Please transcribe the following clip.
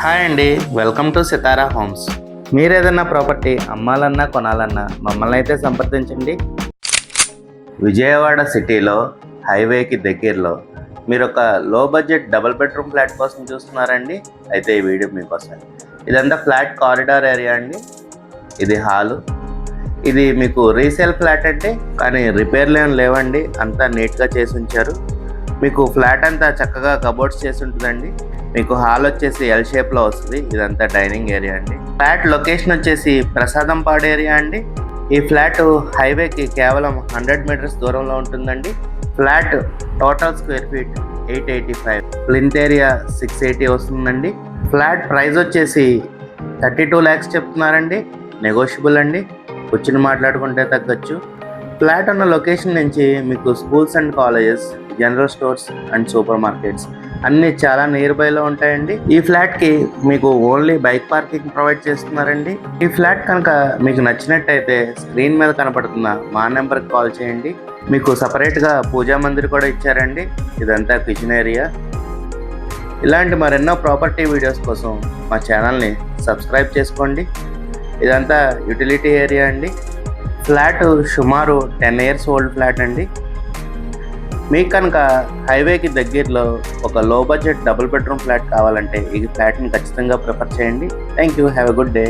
Hi అండి, welcome to Sitara homes. మీరు ఏదైనా ప్రాపర్టీ అమ్మాలన్నా కొనాలన్నా మమ్మల్ని అయితే సంప్రదించండి. విజయవాడ సిటీలో హైవేకి దగ్గరలో మీరు ఒక లో బడ్జెట్ డబుల్ బెడ్రూమ్ ఫ్లాట్ కోసం చూస్తున్నారండి. అయితే ఈ వీడియో మీకోసం. ఇదంతా ఫ్లాట్ కారిడార్ ఏరియా అండి. ఇది హాలు. ఇది మీకు రీసేల్ ఫ్లాట్ అంటే కానీ రిపేర్లు ఏం లేవండి, అంతా నీట్గా చేసి ఉంచారు. మీకు ఫ్లాట్ అంతా చక్కగా కబోర్డ్స్ చేసి ఉంటుందండి. మీకు హాల్ వచ్చేసి ఎల్ షేప్లో వస్తుంది. ఇదంతా డైనింగ్ ఏరియా అండి. ఫ్లాట్ లొకేషన్ వచ్చేసి ప్రసాదంపాడు ఏరియా అండి. ఈ ఫ్లాట్ హైవేకి కేవలం 100 మీటర్స్ దూరంలో ఉంటుందండి. Flat total square feet 885, plinth area 680 వస్తుందండి. ఫ్లాట్ ప్రైస్ వచ్చేసి 32 lakhs చెప్తున్నారండి. నెగోషియబుల్ అండి, కూర్చుని మాట్లాడుకుంటే తగ్గచ్చు. ఫ్లాట్ ఉన్న లొకేషన్ నుంచి మీకు schools and colleges, general stores and super markets అన్నీ చాలా నియర్ బైలో ఉంటాయండి. ఈ ఫ్లాట్కి మీకు ఓన్లీ బైక్ పార్కింగ్ ప్రొవైడ్ చేస్తున్నారండి. ఈ ఫ్లాట్ కనుక మీకు నచ్చినట్టయితే స్క్రీన్ మీద కనపడుతున్న మా నెంబర్కి కాల్ చేయండి. మీకు సపరేట్గా పూజా మందిర్ కూడా ఇచ్చారండి. ఇదంతా కిచెన్ ఏరియా. ఇలాంటి మరెన్నో ప్రాపర్టీ వీడియోస్ కోసం మా ఛానల్ని సబ్స్క్రైబ్ చేసుకోండి. ఇదంతా యూటిలిటీ ఏరియా అండి. ఫ్లాట్ సుమారు 10 years ఓల్డ్ ఫ్లాట్ అండి. మీకు కనుక హైవేకి దగ్గరలో ఒక లో బడ్జెట్ డబుల్ బెడ్రూమ్ ఫ్లాట్ కావాలంటే ఈ ఫ్లాట్ని ఖచ్చితంగా ప్రిఫర్ చేయండి. Thank you. Have a good day.